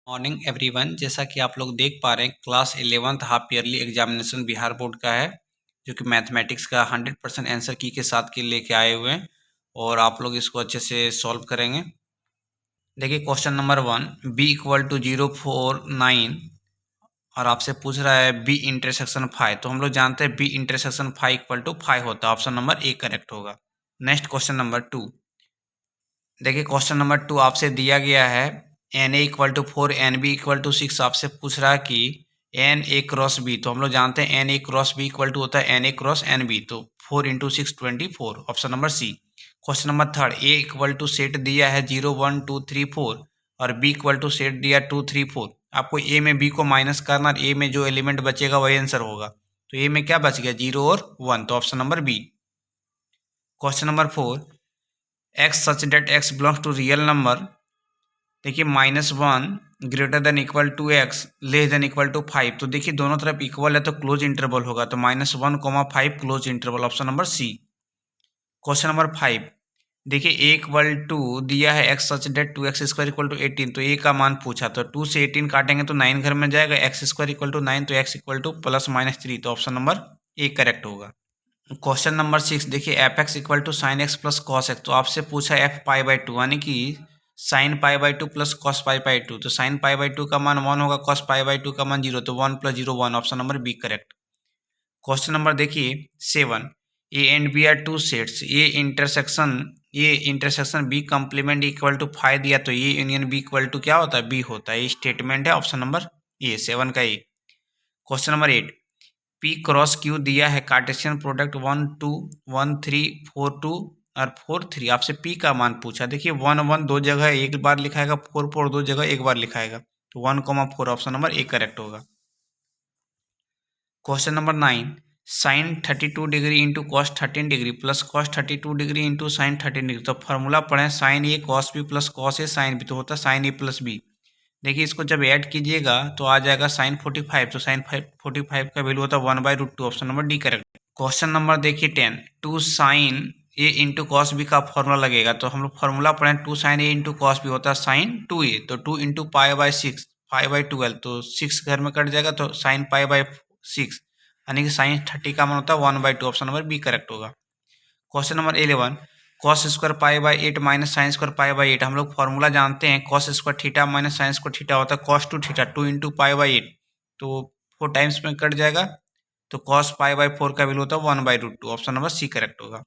Morning everyone. जैसा कि आप लोग देख पा रहे हैं, class 11th half yearly examination Bihar board का है, जो कि मैथमेटिक्स का 100% आंसर की के साथ के लेके आए हुए हैं और आप लोग इसको अच्छे से सॉल्व करेंगे। देखिए question number 1, b equal to 049 और आपसे पूछ रहा है b इंटरसेक्शन 5। तो हम लोग जानते हैं b इंटरसेक्शन 5 इक्वल टू 5 होता है। ऑप्शन नंबर ए करेक्ट होगा। Next question number 2। देखिए क्वेश्चन नंबर 2 आपसे दिया गया है N A equal to 4 N B equal to 6। आपसे पूछ रहा है कि एन ए क्रॉस बी। तो हम लोग जानते हैं N A cross B equal to होता है N A cross N B. तो 4 into 6 24। Option number C. Question number 3, A equal to set दिया है 0 1 2 3 4 और बी इक्वल टू सेट दिया 2 3 4। आपको ए में बी को माइनस करना और ए में जो एलिमेंट बचेगा वही आंसर होगा। तो ए में क्या बच गया, 0 और 1। तो option number B. Question number 4, x such that x belongs to real number. देखिए -1 greater than equal to x less than equal to 5। तो देखिए दोनों तरफ इक्वल है तो क्लोज इंटरवल होगा। तो -1, 5 close interval. Option number C. Question number 5, देखिए a इक्वल टू दिया है x such that 2x square equal to 18। तो a का मान पूछा, तो 2 से 18 काटेंगे तो 9 घर में जाएगा। x स्क्वायर इक्वल टू 9, तो x इक्वल टू +-3। तो ऑप्शन नंबर ए करेक्ट होगा। क्वेश्चन नंबर 6, देखिए F X equal to sine X plus cos X. तो आपसे पूछा एफ पाई बाई 2 यानी कि sine pi by 2 plus cos pi by 2। तो साइन पाई बाई 2 का मान 1 होगा, कॉस पाई बाई 2 का मान 0। तो 1 + 0 1। Option number B correct. Question number देखिए 7, A and B are two sets. A intersection B complement equal to 5 दिया, तो A union B equal to क्या होता है, बी होता है। ये स्टेटमेंट है। ऑप्शन नंबर ए 7 का A. Question number 8, P cross Q दिया है कार्टेशियन प्रोडक्ट 1 2 1 3 4 2 और 4 3। आपसे P का मान पूछा। देखिए 1 1 दो जगह एक बार लिखाएगा, 4 4 दो जगह एक बार लिखाएगा। तो 1, 4 ऑप्शन नंबर ए करेक्ट होगा। Question number 9, sine 32 degree into cos 13 degree plus cos 32 degree into sine 13 degree. तो फॉर्मूला पढ़ें, sine A cos B plus cos A sine B. तो होता है साइन ए प्लस बी। देखिए इसको जब ऐड कीजिएगा तो आ जाएगा साइन 45। तो साइन 45 का वैल्यू होता है 1/√2। Option number D correct. Question number देखिए 10, 2 साइन ए इंटू कॉस बी का फॉर्मूला लगेगा। तो हम लोग फॉर्मूला पढ़ें, 2 साइन ए इंटू कॉस बी होता है साइन 2a। तो 2 इंटू पाई बाई 6, 5/12। तो 6 घर में कट जाएगा, तो साइन पाई बाई 6 यानी कि साइन 30 का मान होता है 1/2। ऑप्शन नंबर बी करेक्ट होगा। Question number 11, cos square pi by 8 minus sine square pi by 8। हम लोग फॉर्मूला जानते हैं, cos square theta minus sign square theta होता है cos 2 theta. 2 into pi by 8, तो 4 टाइम्स में कट जाएगा। तो कॉस पाई बाई 4 का वैल्यू होता है 1/√2। ऑप्शन नंबर सी करेक्ट होगा।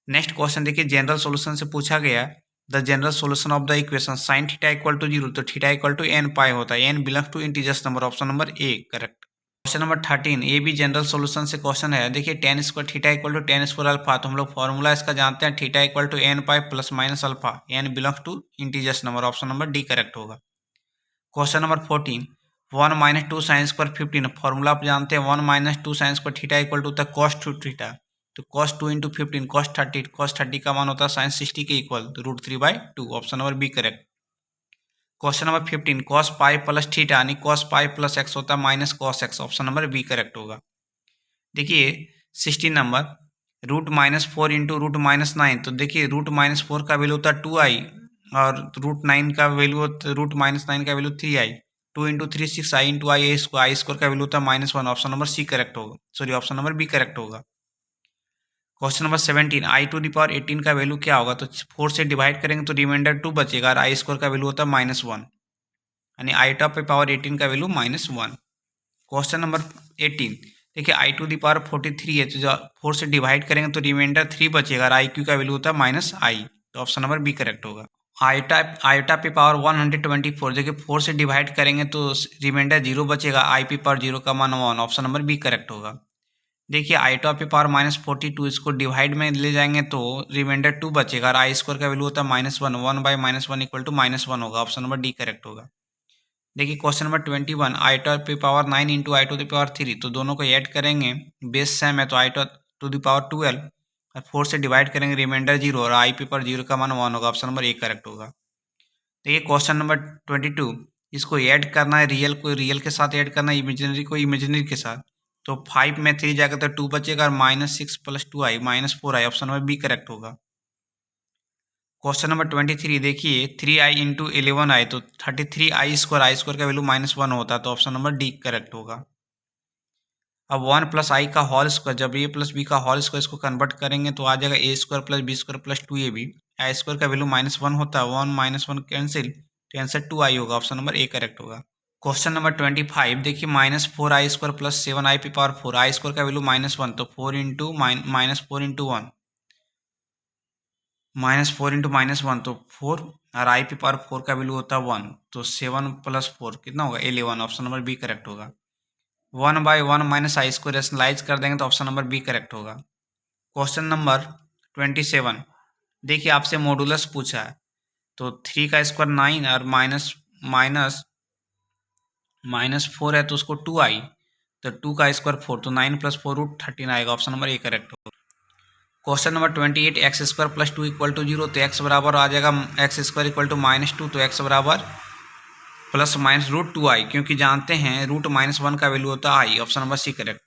नेक्स्ट क्वेश्चन देखिए, जनरल सोल्यूशन से पूछा गया, the general solution of the equation sine theta equal to 0। तो theta equal to n pi होता है। n belongs to integers number. Option number A correct. Question number 13, ये भी जनरल सॉल्यूशन से क्वेश्चन है। देखिए tan square theta equal to tan square alpha. तो हम लोग फॉर्मूला इसका जानते हैं, theta equal to n pi plus minus alpha. n belongs to integers number. Option number D correct होगा। Question number 14, 1 minus 2 sine square 15। Formula आप जानते हैं, 1 minus 2 sine square theta equal to होता है कॉस 2 थीटा। तो कॉस 2 इंटू 15 कॉस 30 का मान होता है साइन 60 के इक्वल, तो √3/2। Option number B correct. Question number 15, cos pi plus theta यानी कॉस पाई प्लस एक्स होता है minus cos X. Option number B correct होगा। देखिए 16 नंबर, √-4 इंटू √-9। तो देखिए √-4 का वैल्यू होता है 2i और √9 का वैल्यू, √-9 का value 3i। 2 into 3 6i into i square का वैल्यू होता है -1। ऑप्शन नंबर सी करेक्ट होगा, sorry option number B correct होगा। क्वेश्चन नंबर 17, i⁻18 का वैल्यू क्या होगा। तो 4 से डिवाइड करेंगे तो रिमाइंडर 2 बचेगा और आई स्क्वायर का वैल्यू होता है -1 यानी i⁻18 का वैल्यू -1। क्वेश्चन नंबर 18, देखिए i⁻43 है, तो जो 4 से डिवाइड करेंगे तो रिमाइंडर 3 बचेगा और आई क्यू का वैल्यू होता है -i। तो ऑप्शन नंबर बी करेक्ट होगा। i⁻124, देखिए 4 से डिवाइड करेंगे तो रिमाइंडर 0 बचेगा, i⁻0 का मान 1। ऑप्शन नंबर बी करेक्ट होगा। देखिए i⁻42 इसको डिवाइड में ले जाएंगे तो रिमाइंडर 2 बचेगा और आई स्क्वायर का वैल्यू होता है -1। 1/-1 इक्वल टू -1 होगा। ऑप्शन नंबर डी करेक्ट होगा। देखिए question number 21, i⁻9 into i⁻3। तो दोनों को ऐड करेंगे, बेस सेम है तो i⁻12 और 4 से डिवाइड करेंगे रिमाइंडर 0 और i⁻0 का मान 1 होगा। ऑप्शन नंबर ए करेक्ट होगा। देखिए क्वेश्चन नंबर 22, इसको ऐड करना है, रियल को रियल के साथ ऐड करना है, इमेजिनरी को इमेजिनरी के साथ। तो 5 में 3 जाएगा तो 2 बचेगा और -6 + 2i -4i। Option number B correct होगा। क्वेश्चन नंबर 23 देखिए 3i इंटू 11i तो 33i² का वैल्यू -1 होता है, तो ऑप्शन नंबर डी करेक्ट होगा। अब 1 प्लस आई का होल स्क्वायर, जब ए प्लस बी का होल स्क्वायर इसको कन्वर्ट करेंगे तो आ जाएगा a² plus b² plus 2ab। i² का वैल्यू -1 होता है, 1 -1 कैंसिल, तो आंसर 2i होगा, ऑप्शन नंबर ए करेक्ट होगा। क्वेश्चन नंबर 25 देखिए -4i² प्लस 7i⁴ i² का वैल्यू -1 तो 4 इंटू -4 इंटू 1 -4 इंटू -1 तो 4 और i⁴ का वैल्यू होता है 1 तो 7 प्लस 4 कितना होगा 11, ऑप्शन नंबर बी करेक्ट होगा। 1/1 माइनस i² रेशनलाइज कर देंगे तो ऑप्शन नंबर बी करेक्ट होगा। क्वेश्चन नंबर 27 देखिए आपसे मॉडुलस पूछा है, तो 3 का स्क्वायर 9 और -4 है तो उसको 2i, तो 2 का स्क्वायर 4 तो 9 प्लस 4 √13 आएगा, ऑप्शन नंबर ए करेक्ट होगा। Question number 28 x² plus 2 equal to 0 तो x बराबर आ जाएगा x² इक्वल टू -2 तो x बराबर प्लस माइनस √2i, क्योंकि जानते हैं √-1 का वैल्यू होता है i, option number C correct.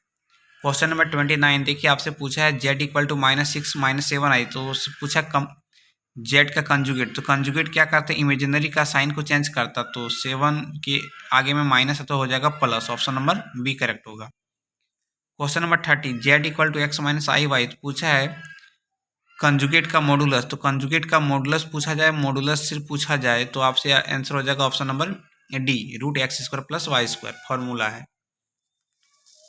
Question number 29 देखिए आपसे पूछा है z इक्वल टू -6 -7i, तो उससे पूछा कम z का कंजुगेट, तो कंजुगेट क्या करते हैं इमेजिनरी का साइन को चेंज करता, तो 7 के आगे में माइनस है तो हो जाएगा plus, option number B correct होगा। Question number 30 z equal to x - i y, तो पूछा है कंजुगेट का मॉडुलस, तो कंजुगेट का मॉडुलस पूछा जाए, मॉडुलस सिर्फ पूछा जाए तो आपसे आंसर हो जाएगा option number D √x² plus y², formula है।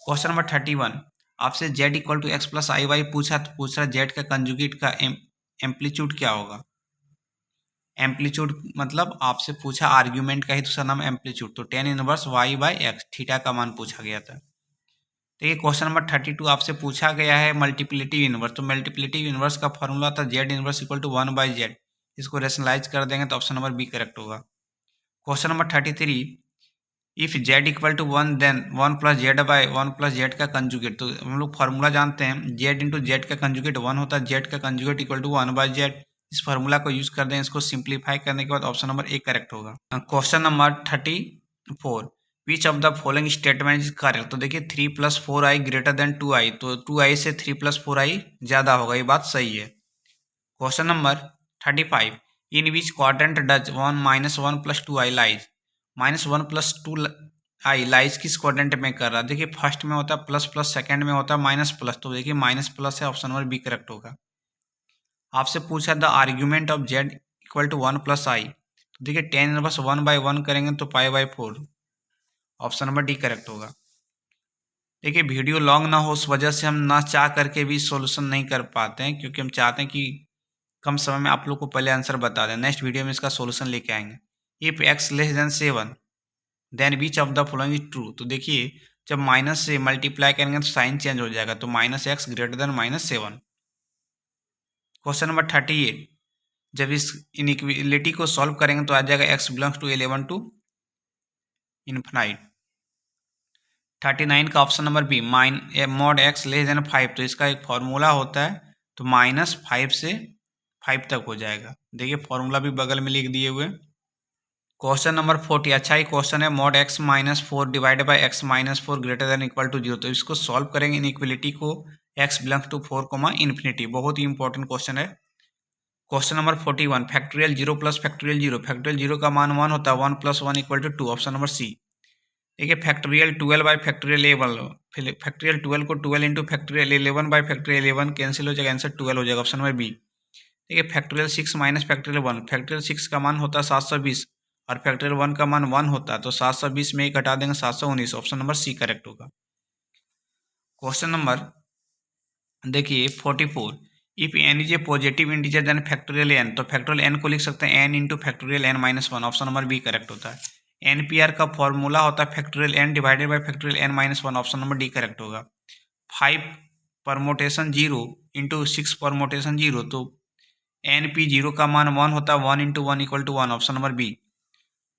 क्वेश्चन नंबर 31 आपसे z equal to x plus I Y पूछा, तो पूछ रहा z का कंजुगेट का एम्पलीट्यूड क्या होगा। एम्पलीट्यूड मतलब आपसे पूछा आर्ग्यूमेंट का ही दूसरा नाम एम्पलीट्यूड, तो tan इनवर्स y/x थीटा का मान पूछा गया था। देखिए क्वेश्चन नंबर 32 आपसे पूछा गया है मल्टीप्लिटिव इनवर्स, तो मल्टीप्लिटिव इनवर्स का फॉर्मूला था z inverse equal to 1/z, इसको रेशनलाइज कर देंगे तो ऑप्शन नंबर बी करेक्ट होगा। Question number 33 if z equal to 1 then 1 plus z का कंजुगेट, तो हम लोग फार्मूला जानते हैं z इंटू जेड का कंजुगेट 1 होता है, z का कंजुगेट इक्वल टू 1/z, इस फार्मूला को यूज कर दें, इसको सिंप्लीफाई करने के बाद ऑप्शन नंबर ए करेक्ट होगा। Question number 34 which of the following statement is correct, तो देखिए 3 + 4i ग्रेटर देन 2i, तो 2i से 3 + 4i ज़्यादा होगा, ये बात सही है। Question number 35 in which quadrant does 1 - 1 + 2i lies, -1 + 2i lies किस क्वाड्रेंट में कर रहा है, देखिए फर्स्ट में होता है प्लस प्लस, सेकंड में होता है माइनस प्लस, तो देखिए माइनस प्लस है, ऑप्शन नंबर बी करेक्ट होगा। आपसे पूछा the argument of z equal to 1 + i, तो देखिए tan इनवर्स 1/1 करेंगे तो π/4, ऑप्शन नंबर डी करेक्ट होगा। देखिए वीडियो लॉन्ग ना हो उस वजह से हम ना चाह करके भी सॉल्यूशन नहीं कर पाते हैं, क्योंकि हम चाहते हैं कि कम समय में आप लोग को पहले आंसर बता दें, नेक्स्ट वीडियो में इसका सॉल्यूशन लेके आएंगे। If x less than 7 then which of the following is true, तो देखिए जब माइनस से मल्टीप्लाई करेंगे तो साइन चेंज हो जाएगा, तो -x greater than -7। Question number 38 जब इस इनइक्वालिटी को सॉल्व करेंगे तो आ जाएगा x belongs to 11 to infinite. 39 का option number B mod x less than 5, तो इसका एक फॉर्मूला होता है, तो -5 से 5 तक हो जाएगा, देखिए फॉर्मूला भी बगल में लिख दिए हुए। क्वेश्चन नंबर 40 अच्छा ही क्वेश्चन है mod x - 4 divided by x - 4 greater than equal to 0, तो इसको सॉल्व करेंगे इनइक्वालिटी को x बिलोंग्स टू 4 इन्फिनिटी, बहुत ही इंपॉर्टेंट क्वेश्चन है। Question number 41 factorial 0 plus factorial 0 का मान 1 होता है, 1 + 1 = 2, ऑप्शन नंबर सी। देखिए फैक्टोरियल 12 बाई फैक्टोरियल 11, फैक्टोरियल 12 को 12 into factorial 11 by factorial 11 cancel हो जाएगा, आंसर 12 हो जाएगा, ऑप्शन नंबर बी। देखिए फैक्टोरियल 6 माइनस फैक्टोरियल 1, फैक्टोरियल 6 का मान होता है 720 और फैक्टोरियल 1 का मान 1 होता है, तो 720 में 1 घटा देंगे 719, ऑप्शन नंबर सी करेक्ट होगा। क्वेश्चन नंबर देखिए 44 if n is a positive integer then factorial n, तो फैक्टोरियल n को लिख सकते हैं n into factorial n - 1, option number B correct होता है। NPR का फॉर्मूला होता है factorial n divided by factorial n - 1, option number D correct होगा। 5 परमोटेशन 0 इंटू 6 परमोटेशन 0, तो NP0 का मान 1 होता है, 1 into 1 = 1, option number B.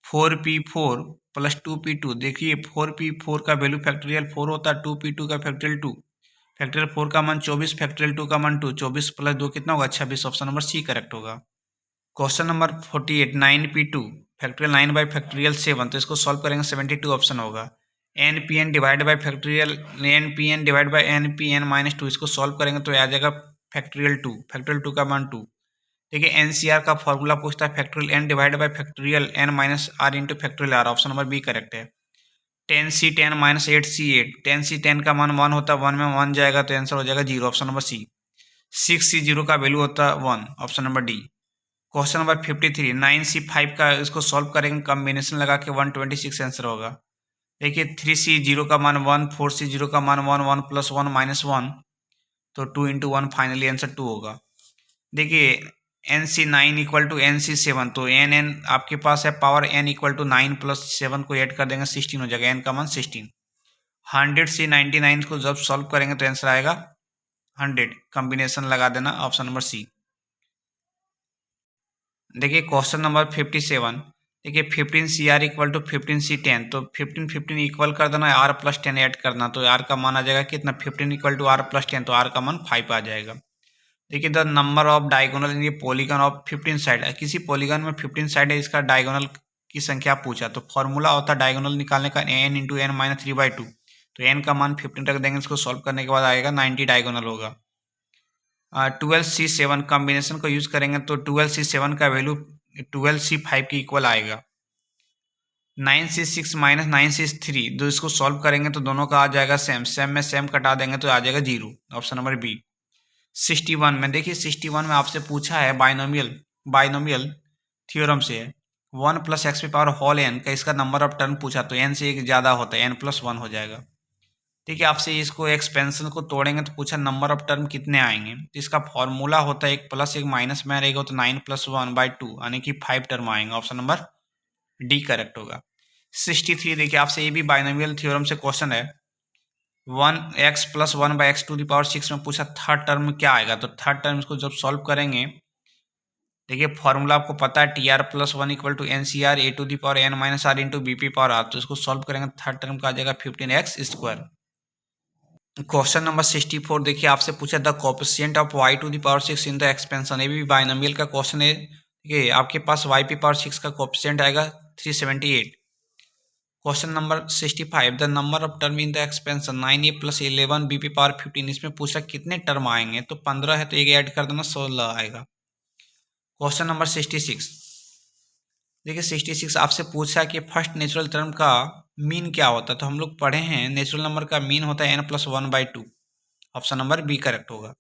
4P4 plus 2P2, देखिए 4P4 का वैल्यू फैक्टोरियल 4 होता है, 2P2 का फैक्टोरियल 2, फैक्टोरियल 4 का मान 24, फैक्टोरियल 2 का मान 2, 24 + 2 कितना होगा 26, ऑप्शन नंबर सी करेक्ट होगा। Question number 48 9P2 factorial 9 by factorial 7, तो इसको सॉल्व करेंगे 72 ऑप्शन होगा। NPN divide by factorial NPN divide by NPN - 2, इसको सॉल्व करेंगे तो आ जाएगा फैक्टोरियल 2, फैक्टोरियल 2 का मान 2, देखिए एनसीआर का फॉर्मूला पूछता है factorial N divide by factorial N minus R into factorial R, option number B correct है। 10c10 माइनस 8c8, 10c10 का मान 1 होता है, 1 में 1 जाएगा तो आंसर हो जाएगा 0, ऑप्शन नंबर सी। 6c0 का वैल्यू होता है 1, option number D. Question number 53, 9c5 का इसको सॉल्व करेंगे, कॉम्बिनेशन लगा के 126 आंसर होगा। देखिए 3c0 का मान 1, 4c0 का मान 1, 1 प्लस 1 माइनस 1, तो 2 इंटू 1 फाइनली आंसर 2 होगा। देखिए NC9 इक्वल टू NC7, तो n आपके पास है power n equal to 9 plus 7 को ऐड कर देंगे 16 हो जाएगा, n का मान 16। 100 से 99 को जब सॉल्व करेंगे तो आंसर आएगा 100, कॉम्बिनेशन लगा देना, ऑप्शन नंबर सी। देखिए क्वेश्चन नंबर 57, देखिए 15CR इक्वल टू 15C10, तो 15 इक्वल कर देना, R प्लस 10 ऐड करना, तो R का मान आ जाएगा कितना, 15 इक्वल टू R प्लस 10, तो R का मान 5 आ जाएगा। देखिए द नंबर ऑफ डायगोनल इन ये पॉलीगन ऑफ 15 साइड है, किसी पॉलीगन में 15 साइड है, इसका डायगोनल की संख्या पूछा, तो फॉर्मूला होता है डायगोनल निकालने का n इंटू एन माइनस 3/2, तो n का मान 15 रख देंगे, इसको सॉल्व करने के बाद आएगा 90 डायगोनल होगा। 12c7 कॉम्बिनेशन को यूज करेंगे तो 12c7 का वैल्यू 12c5 के इक्वल आएगा। 9c6 माइनस 9c3, जो इसको सॉल्व करेंगे तो दोनों का आ जाएगा सेम, सेम में सेम कटा देंगे तो आ जाएगा 0, ऑप्शन नंबर बी। 61 में, देखिए 61 में आपसे पूछा है बाइनोमियल थ्योरम से 1 plus X power whole n का इसका नंबर ऑफ टर्म पूछा, तो n से एक ज़्यादा होता है, n प्लस 1 हो जाएगा। ठीक है, आपसे इसको एक्सपेंशन को तोड़ेंगे तो पूछा नंबर ऑफ टर्म कितने आएंगे, तो इसका फॉर्मूला होता है 1 प्लस 1 माइनस में रहेगा तो 9 प्लस 1/2 यानी कि 5 टर्म आएंगे, ऑप्शन नंबर डी करेक्ट होगा। 63, देखिए आपसे ये भी बाइनोमियल थ्योरम से क्वेश्चन है, 1x plus 1/x to the power 6 में पूछा थर्ड टर्म क्या आएगा, तो थर्ड टर्म इसको जब सॉल्व करेंगे, देखिए फॉर्मूला आपको पता है TR plus 1 equal to NCR a to the power n minus r into BP power r, तो इसको सॉल्व करेंगे थर्ड टर्म का आ जाएगा 15x स्क्वायर। क्वेश्चन नंबर 64, देखिए आपसे पूछा the coefficient of y to the power 6 in the expansion, ये भी बाइनोमियल का क्वेश्चन है। देखिए आपके पास y p पावर 6 का कोएफिशिएंट आएगा 378। Question number 65, the number of term in the expansion 9a plus 11 BP power 15, इसमें पूछा कितने टर्म आएंगे, तो 15 है तो एक ऐड कर देना 16 आएगा। क्वेश्चन नंबर 66, देखिए 66 आपसे पूछा कि फर्स्ट नेचुरल टर्म का मीन क्या होता है, तो हम लोग पढ़े हैं नेचुरल नंबर का मीन होता है n plus 1/2, option number B correct होगा।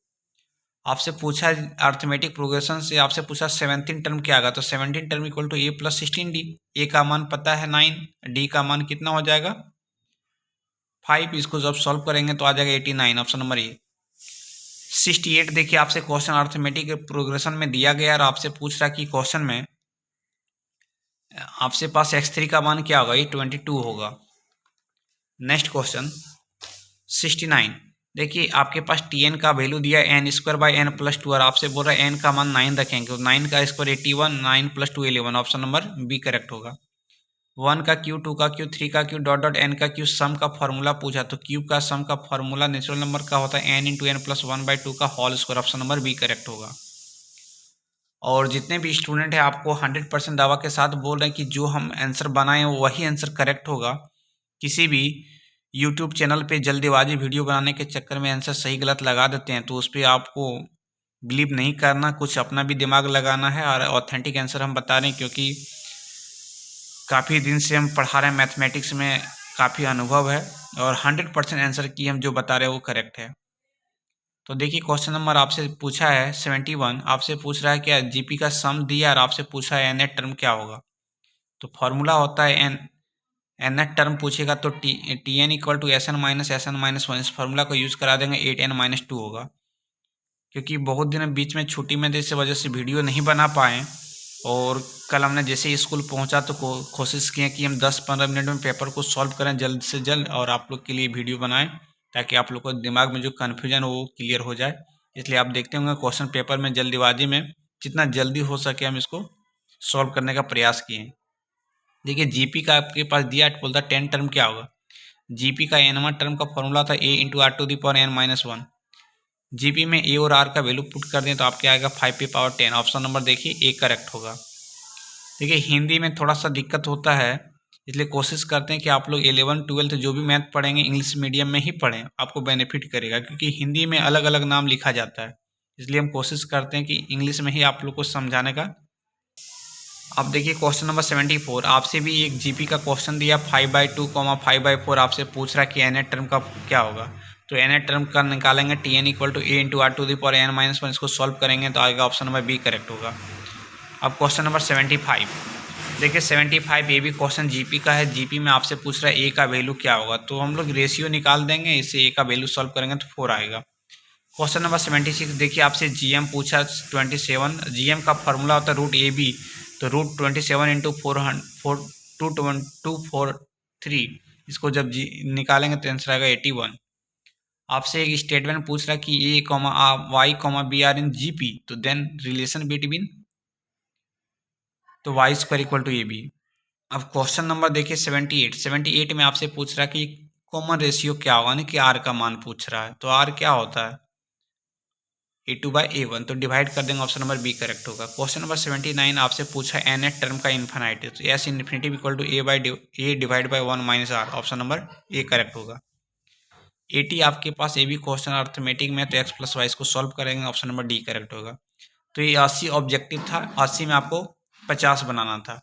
आपसे पूछा अर्थमेटिक प्रोग्रेशन से आपसे पूछा 17 टर्म क्या आएगा, तो 17 term equal to a plus 16d, a का मान पता है 9, d का मान कितना हो जाएगा 5, इसको जब सॉल्व करेंगे तो आ जाएगा 89, ऑप्शन नंबर ए। 68, देखिए आपसे क्वेश्चन अर्थमेटिक प्रोग्रेशन में दिया गया और आपसे पूछ रहा कि क्वेश्चन में आपसे पास x3 का मान क्या होगा, ये 22 होगा। नेक्स्ट क्वेश्चन 69, देखिए आपके पास tn का वैल्यू दिया है n² और आपसे बोल रहा है n का मान 9 रखेंगे, तो 9 का square 81, 9 + 2 11, option number B correct होगा। 1 का क्यू, 2 का क्यू, 3 का क्यू, डॉट n का क्यू, सम का फॉर्मूला पूछा, तो क्यूब का सम का फॉर्मूला नेचुरल नंबर का होता है n इंटू n प्लस 1/2 का whole square, option number B correct होगा। और जितने भी स्टूडेंट हैं आपको 100% दावा के साथ बोल रहे हैं कि जो हम आंसर बनाए वही आंसर करेक्ट होगा। किसी भी यूट्यूब चैनल पे जल्दीबाजी वीडियो बनाने के चक्कर में आंसर सही गलत लगा देते हैं, तो उस पर आपको बिलीव नहीं करना, कुछ अपना भी दिमाग लगाना है और ऑथेंटिक आंसर हम बता रहे हैं, क्योंकि काफ़ी दिन से हम पढ़ा रहे हैं, मैथमेटिक्स में काफ़ी अनुभव है और 100% आंसर की हम जो बता रहे हैं वो करेक्ट है। तो देखिए क्वेश्चन नंबर आपसे पूछा है 71, आपसे पूछ रहा है क्या जीपी का सम दिया और आपसे पूछा है nth टर्म क्या होगा, तो फॉर्मूला होता है nth टर्म पूछेगा तो tn equal to sn minus 1, इस फार्मूला को यूज़ करा देंगे 8n-2 होगा। क्योंकि बहुत दिन बीच में छुट्टी में इस वजह से वीडियो नहीं बना पाए और कल हमने जैसे स्कूल पहुंचा तो कोशिश किए कि हम 10-15 मिनट में पेपर को सॉल्व करें जल्द से जल्द और आप लोग के लिए वीडियो बनाएं, ताकि आप लोग को दिमाग में जो कन्फ्यूजन वो क्लियर हो जाए। इसलिए आप देखते होंगे क्वेश्चन पेपर में जल्दीबाजी में जितना जल्दी हो सके हम इसको सॉल्व करने का प्रयास किए। देखिए जीपी का आपके पास दिया, बोलता 10 टर्म क्या होगा, जीपी का nवां टर्म का फॉर्मूला था a into r to the power n-1। GP में a और r का वैल्यू पुट कर दें तो आपके आएगा 5p पावर 10, ऑप्शन नंबर देखिए ए करेक्ट होगा। देखिए हिंदी में थोड़ा सा दिक्कत होता है, इसलिए कोशिश करते हैं कि आप लोग 11-12 जो भी मैथ पढ़ेंगे इंग्लिश मीडियम में ही पढ़ें, आपको बेनिफिट करेगा, क्योंकि हिंदी में अलग अलग नाम लिखा जाता है, इसलिए हम कोशिश करते हैं कि इंग्लिश में ही आप लोग को समझाने का। अब देखिए क्वेश्चन नंबर 74, आपसे भी एक जीपी का क्वेश्चन दिया 5/2, 5/4 आपसे पूछ रहा है कि nth टर्म का क्या होगा। तो nth टर्म का निकालेंगे tn = a × r⁻n−1, इसको सॉल्व करेंगे तो आएगा ऑप्शन नंबर बी करेक्ट होगा। अब क्वेश्चन नंबर 75, देखिए 75 ये भी क्वेश्चन जीपी का है। जीपी में आपसे पूछ रहा है ए का वैल्यू क्या होगा, तो हम लोग रेशियो निकाल देंगे, इससे ए का वैल्यू सॉल्व करेंगे तो 4 आएगा। क्वेश्चन नंबर 76, देखिए आपसे जीएम पूछा 27, जीएम का फॉर्मूला होता है √AB, तो √27 × 400 इसको जब निकालेंगे तो आंसर आएगा 81। आपसे एक स्टेटमेंट पूछ रहा है कि A Y B are in GP, तो देन रिलेशन बिटवीन, तो y² = AB। अब क्वेश्चन नंबर देखिए 78 में आपसे पूछ रहा है कि कॉमन रेशियो क्या होगा, यानी कि r का मान पूछ रहा है। तो r क्या होता है, A2/A1, तो डिवाइड कर देंगे, ऑप्शन नंबर बी करेक्ट होगा। क्वेश्चन नंबर 79 आपसे पूछा है nth टर्म का इन्फिनिटी, तो s infinity = A/1 - r, option number A correct होगा। 80 आपके पास ये भी क्वेश्चन अर्थमेटिक में, तो x + y इसको सॉल्व करेंगे, ऑप्शन नंबर डी करेक्ट होगा। तो ये 80 ऑब्जेक्टिव था, 80 में आपको 50 बनाना था।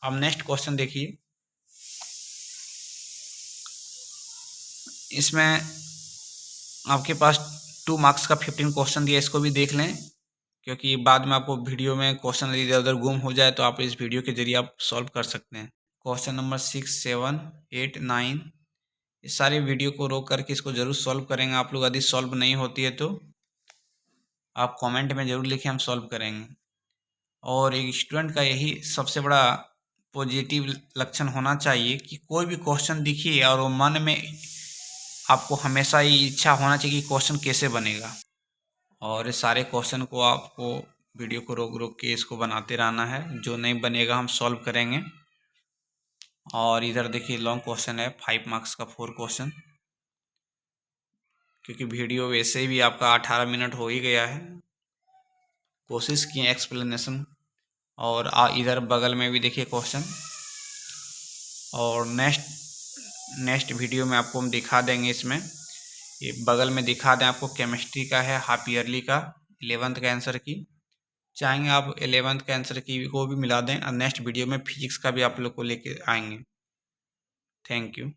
अब नेक्स्ट क्वेश्चन देखिए, इसमें आपके पास 2 मार्क्स का 15 क्वेश्चन दिया, इसको भी देख लें, क्योंकि बाद में आपको वीडियो में क्वेश्चन इधर उधर गुम हो जाए तो आप इस वीडियो के जरिए आप सॉल्व कर सकते हैं। क्वेश्चन नंबर 6, 7, 8, 9, इस सारी वीडियो को रोक करके इसको जरूर सॉल्व करेंगे आप लोग। यदि सॉल्व नहीं होती है तो आप कमेंट में ज़रूर लिखें, हम सॉल्व करेंगे। और एक स्टूडेंट का यही सबसे बड़ा पॉजिटिव लक्षण होना चाहिए कि कोई भी क्वेश्चन दिखिए और वो मन में आपको हमेशा ये इच्छा होना चाहिए कि क्वेश्चन कैसे बनेगा, और इस सारे क्वेश्चन को आपको वीडियो को रोक रोक के इसको बनाते रहना है। जो नहीं बनेगा हम सॉल्व करेंगे। और इधर देखिए लॉन्ग क्वेश्चन है, 5 मार्क्स का 4 क्वेश्चन, क्योंकि वीडियो वैसे भी आपका 18 मिनट हो ही गया है। कोशिश किए एक्सप्लेनेशन, और इधर बगल में भी देखिए क्वेश्चन। और नेक्स्ट वीडियो में आपको हम दिखा देंगे, इसमें ये बगल में दिखा दें आपको, केमिस्ट्री का है हाफ ईयरली का 11th का आंसर की, चाहेंगे आप 11th का आंसर की को भी मिला दें। और नेक्स्ट वीडियो में फिजिक्स का भी आप लोग को लेके आएंगे। Thank you.